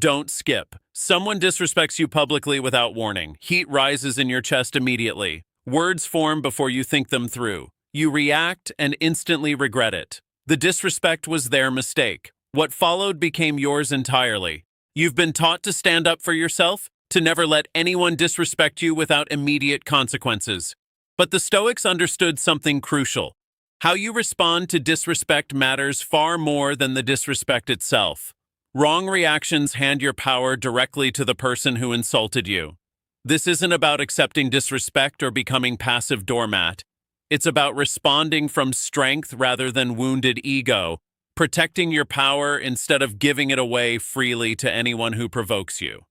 Don't skip. Someone disrespects you publicly without warning. Heat rises in your chest immediately. Words form before you think them through. You react and instantly regret it. The disrespect was their mistake. What followed became yours entirely. You've been taught to stand up for yourself, to never let anyone disrespect you without immediate consequences. But the Stoics understood something crucial. How you respond to disrespect matters far more than the disrespect itself. Wrong reactions hand your power directly to the person who insulted you. This isn't about accepting disrespect or becoming passive doormat. It's about responding from strength rather than wounded ego, protecting your power instead of giving it away freely to anyone who provokes you.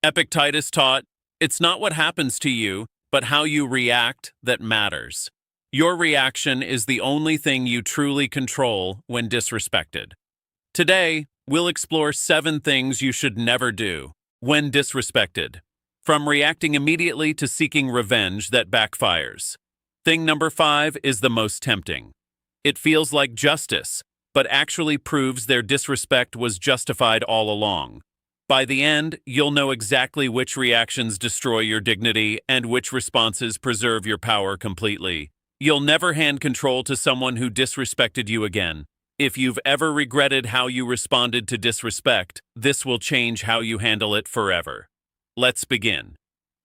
Epictetus taught, it's not what happens to you, but how you react that matters. Your reaction is the only thing you truly control when disrespected. Today, we'll explore 7 things you should never do when disrespected. From reacting immediately to seeking revenge that backfires. Thing number 5 is the most tempting. It feels like justice, but actually proves their disrespect was justified all along. By the end, you'll know exactly which reactions destroy your dignity and which responses preserve your power completely. You'll never hand control to someone who disrespected you again. If you've ever regretted how you responded to disrespect, this will change how you handle it forever. Let's begin.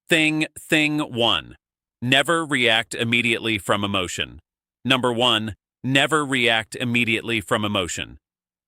Thing 1. Never react immediately from emotion. Number 1. Never react immediately from emotion.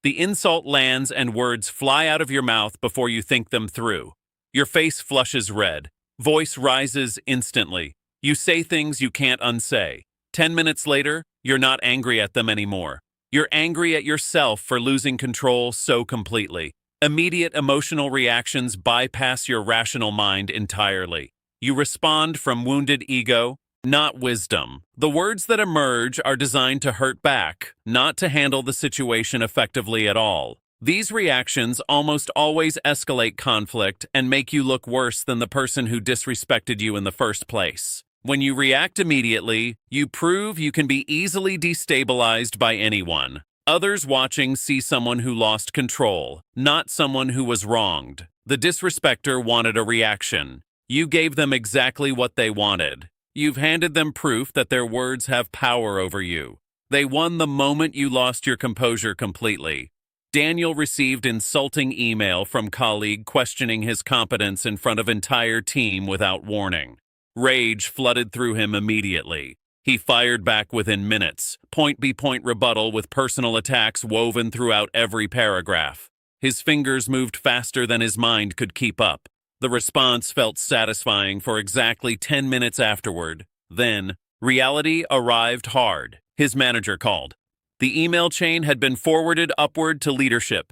The insult lands and words fly out of your mouth before you think them through. Your face flushes red. Voice rises instantly. You say things you can't unsay. 10 minutes later, you're not angry at them anymore. You're angry at yourself for losing control so completely. Immediate emotional reactions bypass your rational mind entirely. You respond from wounded ego, not wisdom. The words that emerge are designed to hurt back, not to handle the situation effectively at all. These reactions almost always escalate conflict and make you look worse than the person who disrespected you in the first place. When you react immediately, you prove you can be easily destabilized by anyone. Others watching see someone who lost control, not someone who was wronged. The disrespecter wanted a reaction. You gave them exactly what they wanted. You've handed them proof that their words have power over you. They won the moment you lost your composure completely. Daniel received insulting email from colleague questioning his competence in front of entire team without warning. Rage flooded through him immediately. He fired back within minutes, point-by-point rebuttal with personal attacks woven throughout every paragraph. His fingers moved faster than his mind could keep up. The response felt satisfying for exactly 10 minutes afterward. Then, reality arrived hard. His manager called. The email chain had been forwarded upward to leadership.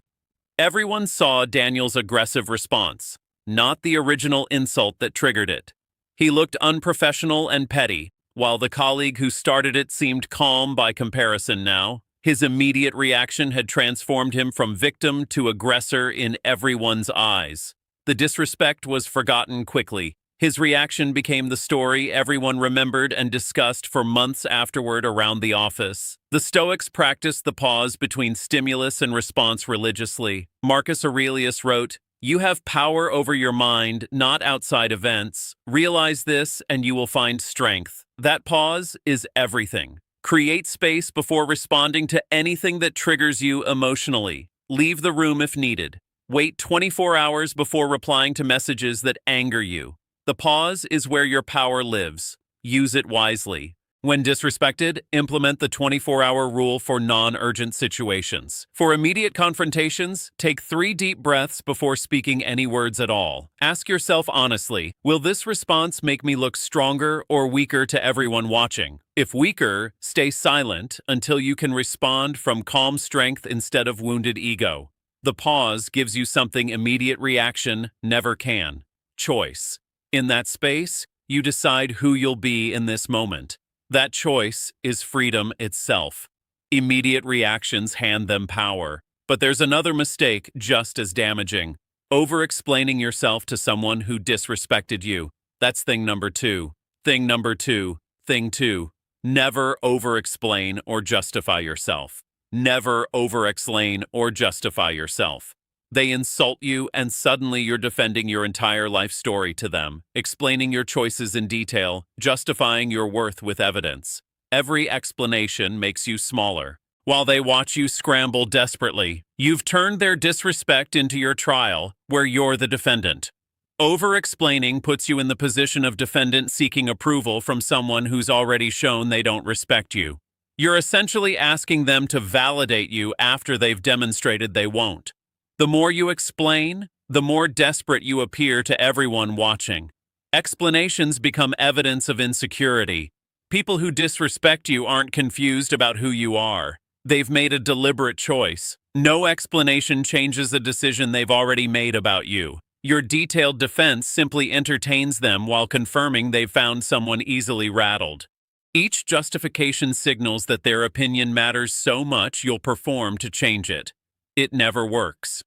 Everyone saw Daniel's aggressive response, not the original insult that triggered it. He looked unprofessional and petty, while the colleague who started it seemed calm by comparison now. His immediate reaction had transformed him from victim to aggressor in everyone's eyes. The disrespect was forgotten quickly. His reaction became the story everyone remembered and discussed for months afterward around the office. The Stoics practiced the pause between stimulus and response religiously. Marcus Aurelius wrote, "You have power over your mind, not outside events. Realize this and you will find strength." That pause is everything. Create space before responding to anything that triggers you emotionally. Leave the room if needed. Wait 24 hours before replying to messages that anger you. The pause is where your power lives. Use it wisely. When disrespected, implement the 24-hour rule for non-urgent situations. For immediate confrontations, take 3 deep breaths before speaking any words at all. Ask yourself honestly, will this response make me look stronger or weaker to everyone watching? If weaker, stay silent until you can respond from calm strength instead of wounded ego. The pause gives you something immediate reaction never can: choice. In that space, you decide who you'll be in this moment. That choice is freedom itself. Immediate reactions hand them power. But there's another mistake just as damaging: over-explaining yourself to someone who disrespected you. That's thing number 2. Thing number 2. Thing 2. Never over-explain or justify yourself. Never over-explain or justify yourself. They insult you, and suddenly you're defending your entire life story to them, explaining your choices in detail, justifying your worth with evidence. Every explanation makes you smaller. While they watch you scramble desperately, you've turned their disrespect into your trial, where you're the defendant. Over-explaining puts you in the position of defendant seeking approval from someone who's already shown they don't respect you. You're essentially asking them to validate you after they've demonstrated they won't. The more you explain, the more desperate you appear to everyone watching. Explanations become evidence of insecurity. People who disrespect you aren't confused about who you are. They've made a deliberate choice. No explanation changes a decision they've already made about you. Your detailed defense simply entertains them while confirming they've found someone easily rattled. Each justification signals that their opinion matters so much you'll perform to change it. It never works.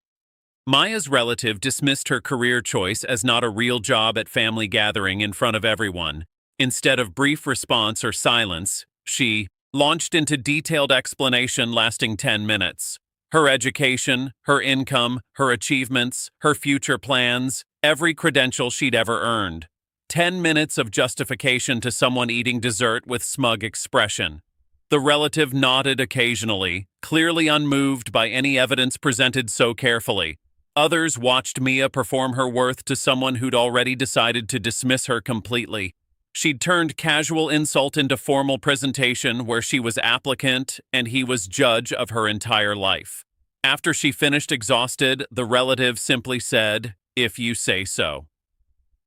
Maya's relative dismissed her career choice as not a real job at family gathering in front of everyone. Instead of brief response or silence, she launched into detailed explanation lasting 10 minutes. Her education, her income, her achievements, her future plans, every credential she'd ever earned. 10 minutes of justification to someone eating dessert with smug expression. The relative nodded occasionally, clearly unmoved by any evidence presented so carefully. Others watched Mia perform her worth to someone who'd already decided to dismiss her completely. She'd turned casual insult into formal presentation where she was applicant and he was judge of her entire life. After she finished exhausted, the relative simply said, "If you say so."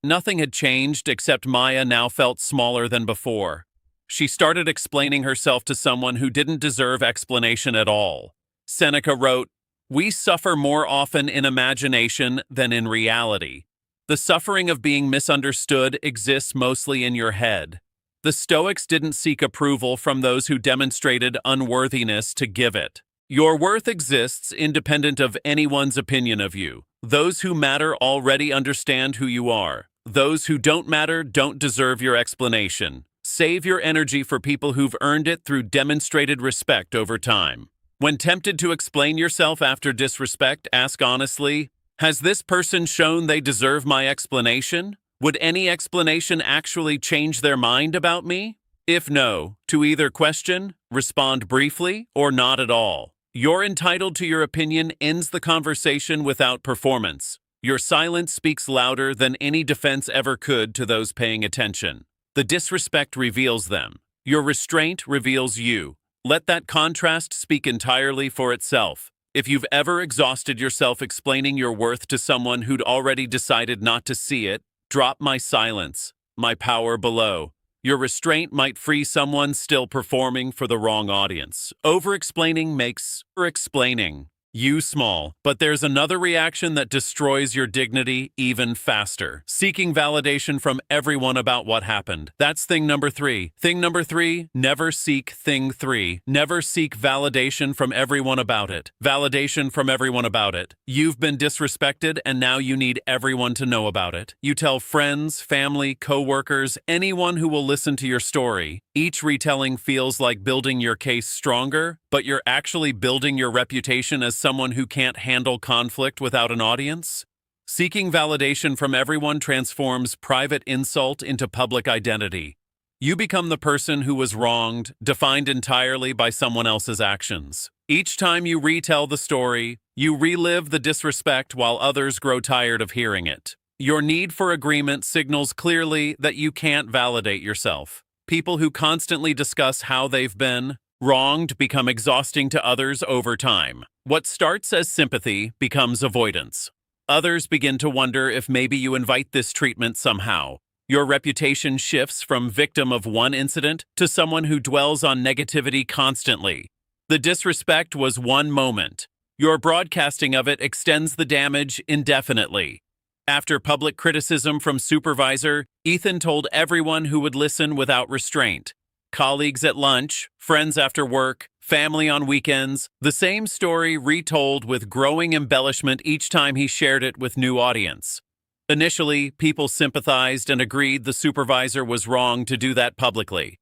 Nothing had changed except Maya now felt smaller than before. She started explaining herself to someone who didn't deserve explanation at all. Seneca wrote, "We suffer more often in imagination than in reality. The suffering of being misunderstood exists mostly in your head." The Stoics didn't seek approval from those who demonstrated unworthiness to give it. Your worth exists independent of anyone's opinion of you. Those who matter already understand who you are. Those who don't matter don't deserve your explanation. Save your energy for people who've earned it through demonstrated respect over time. When tempted to explain yourself after disrespect, ask honestly, has this person shown they deserve my explanation? Would any explanation actually change their mind about me? If no, to either question, respond briefly, or not at all. You're entitled to your opinion ends the conversation without performance. Your silence speaks louder than any defense ever could to those paying attention. The disrespect reveals them. Your restraint reveals you. Let that contrast speak entirely for itself. If you've ever exhausted yourself explaining your worth to someone who'd already decided not to see it, drop my silence, my power below. Your restraint might free someone still performing for the wrong audience. Over-explaining makes explaining you small, but there's another reaction that destroys your dignity even faster. Seeking validation from everyone about what happened. That's thing number 3. Thing number 3, never seek thing 3. Never seek validation from everyone about it. Validation from everyone about it. You've been disrespected and now you need everyone to know about it. You tell friends, family, co-workers, anyone who will listen to your story. Each retelling feels like building your case stronger, but you're actually building your reputation as someone who can't handle conflict without an audience. Seeking validation from everyone transforms private insult into public identity. You become the person who was wronged, defined entirely by someone else's actions. Each time you retell the story, you relive the disrespect while others grow tired of hearing it. Your need for agreement signals clearly that you can't validate yourself. People who constantly discuss how they've been wronged become exhausting to others over time. What starts as sympathy becomes avoidance. Others begin to wonder if maybe you invite this treatment somehow. Your reputation shifts from victim of one incident to someone who dwells on negativity constantly. The disrespect was one moment. Your broadcasting of it extends the damage indefinitely. After public criticism from supervisor, Ethan told everyone who would listen without restraint. Colleagues at lunch, friends after work, family on weekends, the same story retold with growing embellishment each time he shared it with new audience. Initially, people sympathized and agreed the supervisor was wrong to do that publicly.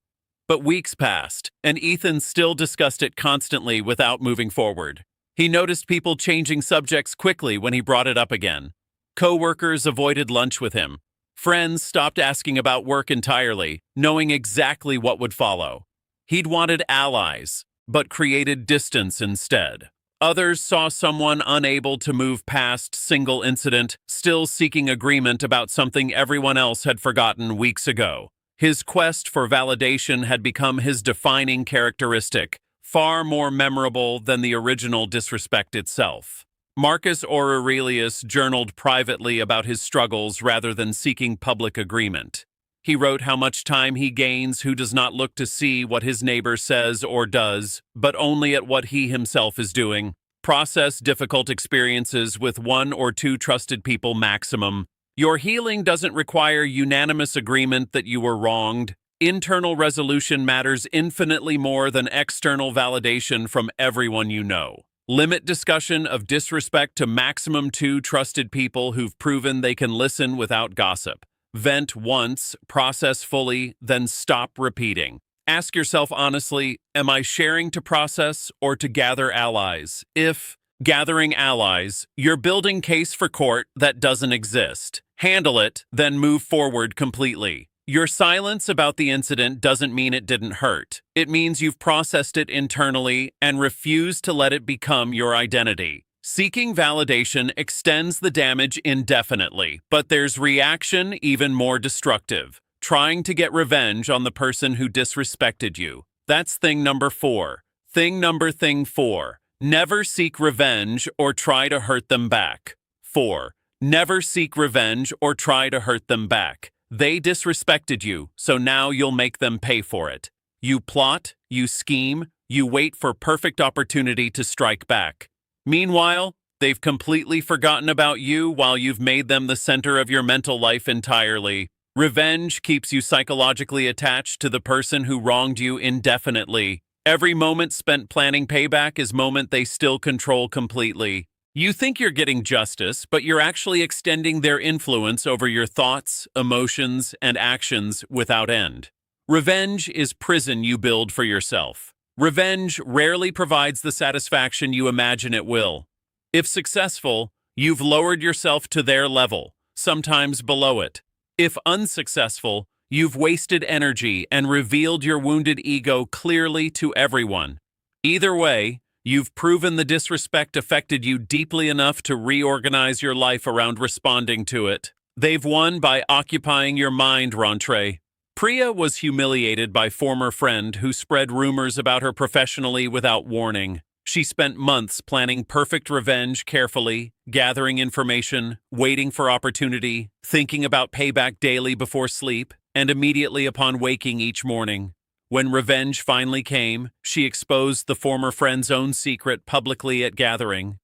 But weeks passed, and Ethan still discussed it constantly without moving forward. He noticed people changing subjects quickly when he brought it up again. Co-workers avoided lunch with him. Friends stopped asking about work entirely, knowing exactly what would follow. He'd wanted allies, but created distance instead. Others saw someone unable to move past single incident, still seeking agreement about something everyone else had forgotten weeks ago. His quest for validation had become his defining characteristic, far more memorable than the original disrespect itself. Marcus Aurelius journaled privately about his struggles rather than seeking public agreement. He wrote how much time he gains who does not look to see what his neighbor says or does, but only at what he himself is doing. Process difficult experiences with one or two trusted people maximum. Your healing doesn't require unanimous agreement that you were wronged. Internal resolution matters infinitely more than external validation from everyone you know. Limit discussion of disrespect to maximum two trusted people who've proven they can listen without gossip. Vent once, process fully, then stop repeating. Ask yourself honestly, am I sharing to process or to gather allies? If gathering allies, you're building case for court that doesn't exist. Handle it, then move forward completely. Your silence about the incident doesn't mean it didn't hurt. It means you've processed it internally and refused to let it become your identity. Seeking validation extends the damage indefinitely, but there's reaction even more destructive. Trying to get revenge on the person who disrespected you. That's thing number 4. Thing 4. Never seek revenge or try to hurt them back. 4. Never seek revenge or try to hurt them back. They disrespected you, so now you'll make them pay for it. You plot, you scheme, you wait for perfect opportunity to strike back. Meanwhile, they've completely forgotten about you while you've made them the center of your mental life entirely. Revenge keeps you psychologically attached to the person who wronged you indefinitely. Every moment spent planning payback is moment they still control completely. You think you're getting justice, but you're actually extending their influence over your thoughts, emotions, and actions without end. Revenge is prison you build for yourself. Revenge rarely provides the satisfaction you imagine it will. If successful, you've lowered yourself to their level, sometimes below it. If unsuccessful, you've wasted energy and revealed your wounded ego clearly to everyone. Either way, you've proven the disrespect affected you deeply enough to reorganize your life around responding to it. They've won by occupying your mind, Rentre. Priya was humiliated by former friend who spread rumors about her professionally without warning. She spent months planning perfect revenge carefully, gathering information, waiting for opportunity, thinking about payback daily before sleep, and immediately upon waking each morning. When revenge finally came, she exposed the former friend's own secret publicly at gathering.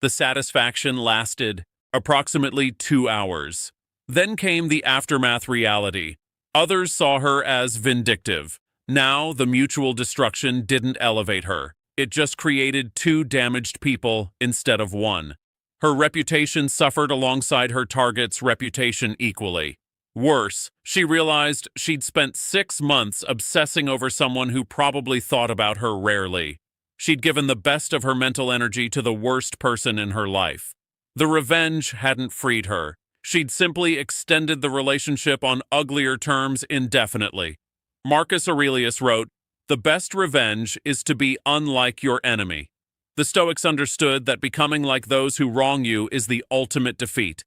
The satisfaction lasted approximately 2 hours. Then came the aftermath reality. Others saw her as vindictive. Now, the mutual destruction didn't elevate her. It just created 2 damaged people instead of 1. Her reputation suffered alongside her target's reputation equally. Worse, she realized she'd spent 6 months obsessing over someone who probably thought about her rarely. She'd given the best of her mental energy to the worst person in her life. The revenge hadn't freed her. She'd simply extended the relationship on uglier terms indefinitely. Marcus Aurelius wrote, "The best revenge is to be unlike your enemy." The Stoics understood that becoming like those who wrong you is the ultimate defeat.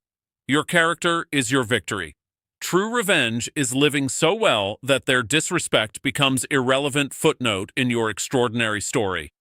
Your character is your victory. True revenge is living so well that their disrespect becomes irrelevant footnote in your extraordinary story.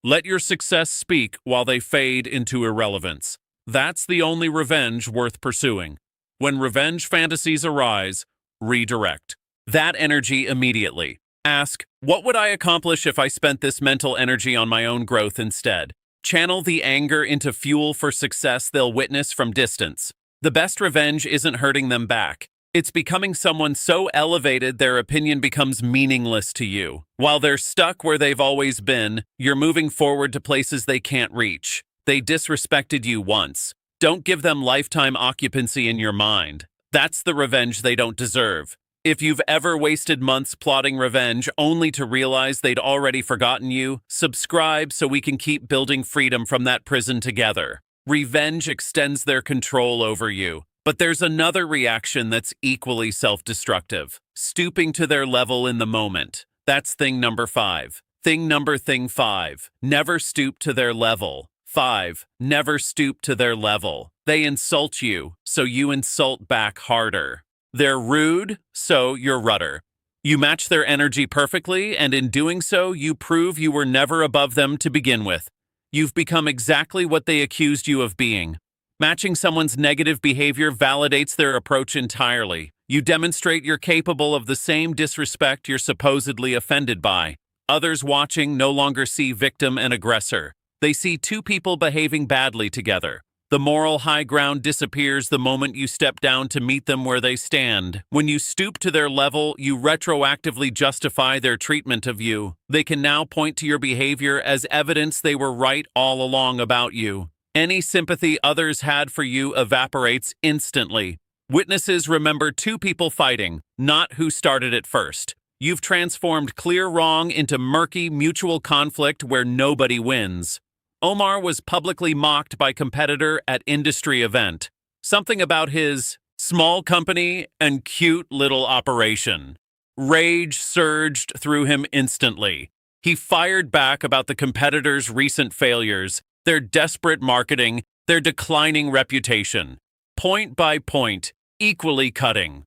Let your success speak while they fade into irrelevance. That's the only revenge worth pursuing. When revenge fantasies arise, redirect that energy immediately. Ask, what would I accomplish if I spent this mental energy on my own growth instead? Channel the anger into fuel for success they'll witness from distance. The best revenge isn't hurting them back. It's becoming someone so elevated their opinion becomes meaningless to you. While they're stuck where they've always been, you're moving forward to places they can't reach. They disrespected you once. Don't give them lifetime occupancy in your mind. That's the revenge they don't deserve. If you've ever wasted months plotting revenge only to realize they'd already forgotten you, subscribe so we can keep building freedom from that prison together. Revenge extends their control over you. But there's another reaction that's equally self-destructive, stooping to their level in the moment. That's thing number 5. Thing 5, never stoop to their level. 5, never stoop to their level. They insult you, so you insult back harder. They're rude, so you're rudder. You match their energy perfectly, and in doing so, you prove you were never above them to begin with. You've become exactly what they accused you of being. Matching someone's negative behavior validates their approach entirely. You demonstrate you're capable of the same disrespect you're supposedly offended by. Others watching no longer see victim and aggressor. They see two people behaving badly together. The moral high ground disappears the moment you step down to meet them where they stand. When you stoop to their level, you retroactively justify their treatment of you. They can now point to your behavior as evidence they were right all along about you. Any sympathy others had for you evaporates instantly. Witnesses remember two people fighting, not who started it first. You've transformed clear wrong into murky mutual conflict where nobody wins. Omar was publicly mocked by competitor at industry event. Something about his small company and cute little operation. Rage surged through him instantly. He fired back about the competitor's recent failures, their desperate marketing, their declining reputation. Point by point, equally cutting.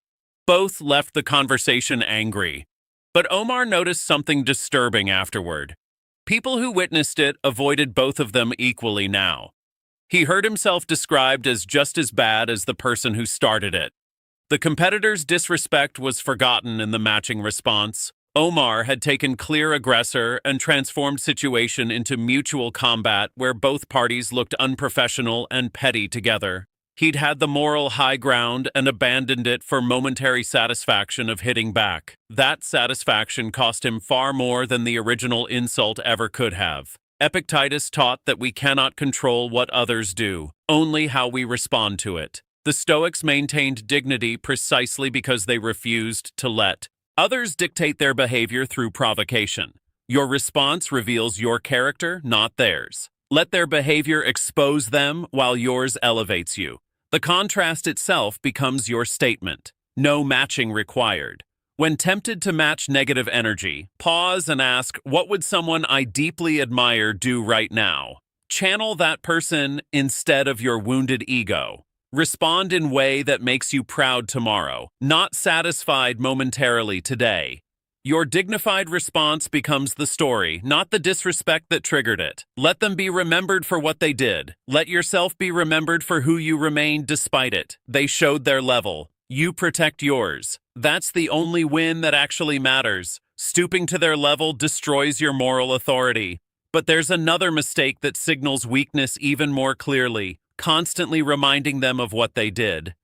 Both left the conversation angry. But Omar noticed something disturbing afterward. People who witnessed it avoided both of them equally now. He heard himself described as just as bad as the person who started it. The competitor's disrespect was forgotten in the matching response. Omar had taken clear aggressor and transformed situation into mutual combat where both parties looked unprofessional and petty together. He'd had the moral high ground and abandoned it for momentary satisfaction of hitting back. That satisfaction cost him far more than the original insult ever could have. Epictetus taught that we cannot control what others do, only how we respond to it. The Stoics maintained dignity precisely because they refused to let others dictate their behavior through provocation. Your response reveals your character, not theirs. Let their behavior expose them while yours elevates you. The contrast itself becomes your statement. No matching required. When tempted to match negative energy, pause and ask, what would someone I deeply admire do right now? Channel that person instead of your wounded ego. Respond in way that makes you proud tomorrow, not satisfied momentarily today. Your dignified response becomes the story, not the disrespect that triggered it. Let them be remembered for what they did. Let yourself be remembered for who you remained despite it. They showed their level. You protect yours. That's the only win that actually matters. Stooping to their level destroys your moral authority. But there's another mistake that signals weakness even more clearly, constantly reminding them of what they did.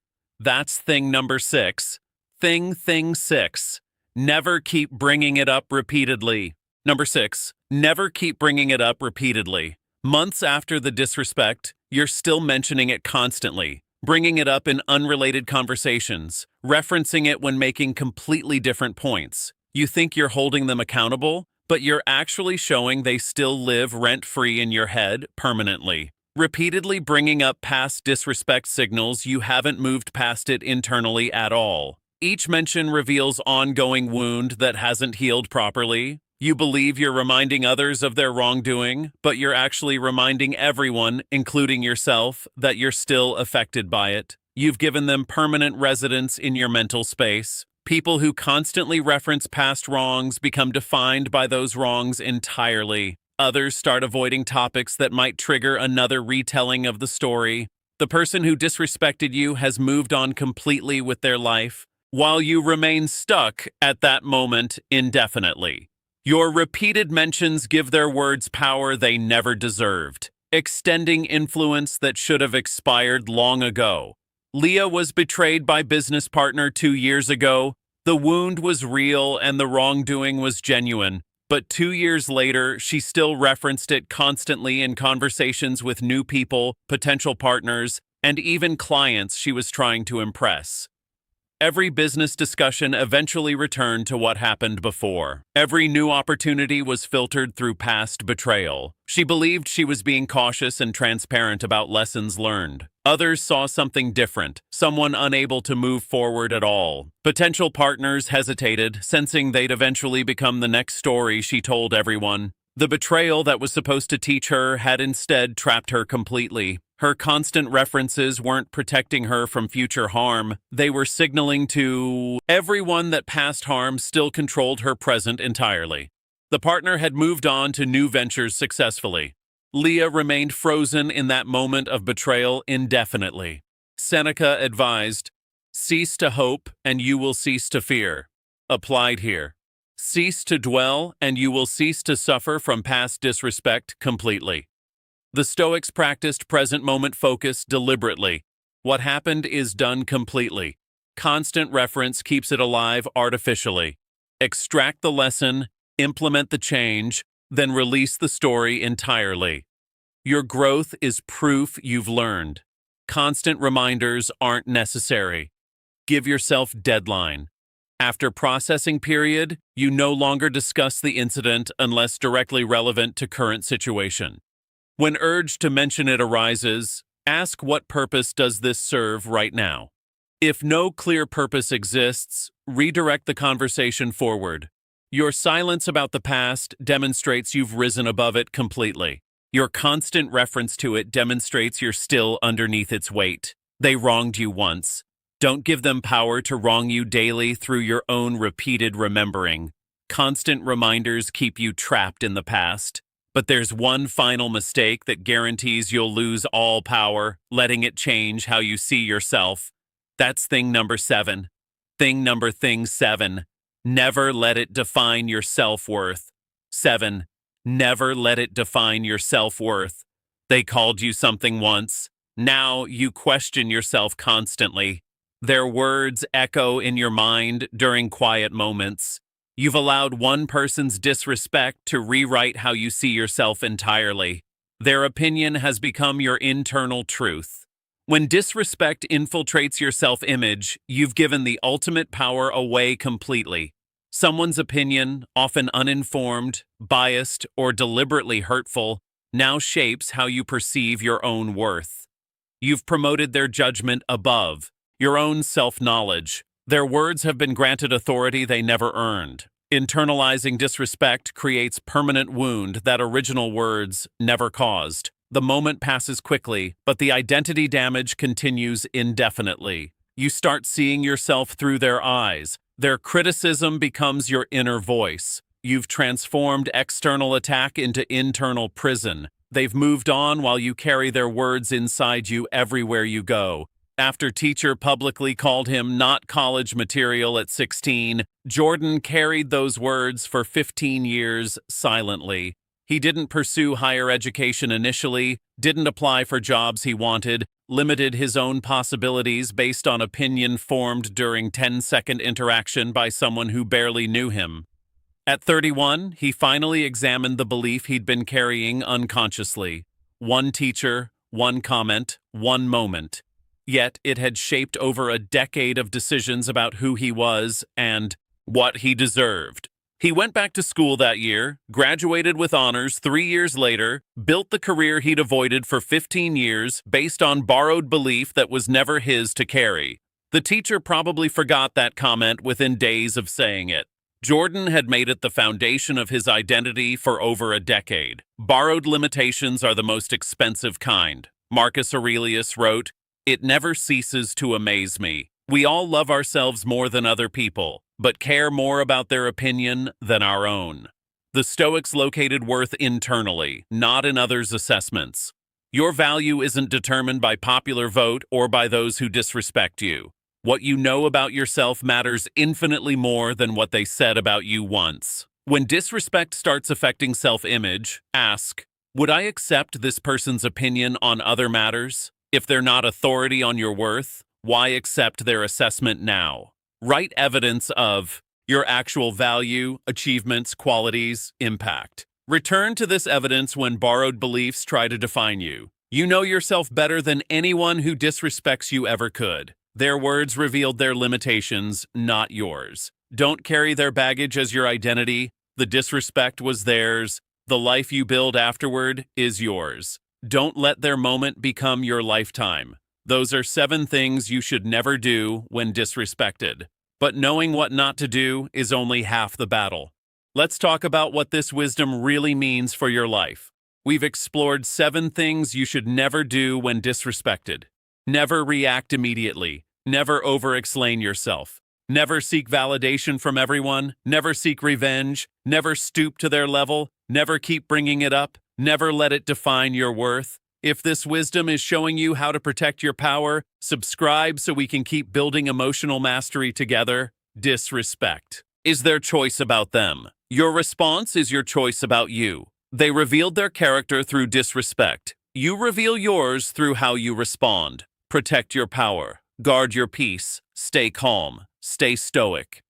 That's thing number 6. Thing 6. Never keep bringing it up repeatedly. Number 6, never keep bringing it up repeatedly. Months after the disrespect, you're still mentioning it constantly, bringing it up in unrelated conversations, referencing it when making completely different points. You think you're holding them accountable, but you're actually showing they still live rent-free in your head permanently. Repeatedly bringing up past disrespect signals you haven't moved past it internally at all. Each mention reveals ongoing wound that hasn't healed properly. You believe you're reminding others of their wrongdoing, but you're actually reminding everyone, including yourself, that you're still affected by it. You've given them permanent residence in your mental space. People who constantly reference past wrongs become defined by those wrongs entirely. Others start avoiding topics that might trigger another retelling of the story. The person who disrespected you has moved on completely with their life, while you remain stuck at that moment indefinitely. Your repeated mentions give their words power they never deserved, extending influence that should have expired long ago. Leah was betrayed by business partner 2 years ago. The wound was real and the wrongdoing was genuine, but 2 years later, she still referenced it constantly in conversations with new people, potential partners, and even clients she was trying to impress. Every business discussion eventually returned to what happened before. Every new opportunity was filtered through past betrayal. She believed she was being cautious and transparent about lessons learned. Others saw something different, someone unable to move forward at all. Potential partners hesitated, sensing they'd eventually become the next story she told everyone. The betrayal that was supposed to teach her had instead trapped her completely. Her constant references weren't protecting her from future harm. They were signaling to everyone that past harm still controlled her present entirely. The partner had moved on to new ventures successfully. Leah remained frozen in that moment of betrayal indefinitely. Seneca advised, "Cease to hope, and you will cease to fear." Applied here. Cease to dwell, and you will cease to suffer from past disrespect completely. The Stoics practiced present moment focus deliberately. What happened is done completely. Constant reference keeps it alive artificially. Extract the lesson, implement the change, then release the story entirely. Your growth is proof you've learned. Constant reminders aren't necessary. Give yourself deadline. After processing period, you no longer discuss the incident unless directly relevant to current situation. When urge to mention it arises, ask what purpose does this serve right now? If no clear purpose exists, redirect the conversation forward. Your silence about the past demonstrates you've risen above it completely. Your constant reference to it demonstrates you're still underneath its weight. They wronged you once. Don't give them power to wrong you daily through your own repeated remembering. Constant reminders keep you trapped in the past. But there's one final mistake that guarantees you'll lose all power, letting it change how you see yourself. That's thing number 7. Thing 7. Never let it define your self-worth. 7. Never let it define your self-worth. They called you something once. Now you question yourself constantly. Their words echo in your mind during quiet moments. You've allowed one person's disrespect to rewrite how you see yourself entirely. Their opinion has become your internal truth. When disrespect infiltrates your self-image, you've given the ultimate power away completely. Someone's opinion, often uninformed, biased, or deliberately hurtful, now shapes how you perceive your own worth. You've promoted their judgment above your own self-knowledge. Their words have been granted authority they never earned. Internalizing disrespect creates permanent wound that original words never caused. The moment passes quickly, but the identity damage continues indefinitely. You start seeing yourself through their eyes. Their criticism becomes your inner voice. You've transformed external attack into internal prison. They've moved on while you carry their words inside you everywhere you go. After teacher publicly called him not college material at 16, Jordan carried those words for 15 years silently. He didn't pursue higher education initially, didn't apply for jobs he wanted, limited his own possibilities based on opinion formed during 10-second interaction by someone who barely knew him. At 31, he finally examined the belief he'd been carrying unconsciously. One teacher, one comment, one moment. Yet it had shaped over a decade of decisions about who he was and what he deserved. He went back to school that year, graduated with honors 3 years later, built the career he'd avoided for 15 years based on borrowed belief that was never his to carry. The teacher probably forgot that comment within days of saying it. Jordan had made it the foundation of his identity for over a decade. Borrowed limitations are the most expensive kind. Marcus Aurelius wrote, "It never ceases to amaze me. We all love ourselves more than other people, but care more about their opinion than our own." The Stoics located worth internally, not in others' assessments. Your value isn't determined by popular vote or by those who disrespect you. What you know about yourself matters infinitely more than what they said about you once. When disrespect starts affecting self-image, ask, would I accept this person's opinion on other matters? If they're not authority on your worth, why accept their assessment now? Write evidence of your actual value, achievements, qualities, impact. Return to this evidence when borrowed beliefs try to define you. You know yourself better than anyone who disrespects you ever could. Their words revealed their limitations, not yours. Don't carry their baggage as your identity. The disrespect was theirs. The life you build afterward is yours. Don't let their moment become your lifetime. Those are 7 things you should never do when disrespected. But knowing what not to do is only half the battle. Let's talk about what this wisdom really means for your life. We've explored 7 things you should never do when disrespected. Never react immediately. Never over-explain yourself. Never seek validation from everyone. Never seek revenge. Never stoop to their level. Never keep bringing it up. Never let it define your worth. If this wisdom is showing you how to protect your power, subscribe so we can keep building emotional mastery together. Disrespect is their choice about them. Your response is your choice about you. They revealed their character through disrespect. You reveal yours through how you respond. Protect your power. Guard your peace. Stay calm. Stay stoic.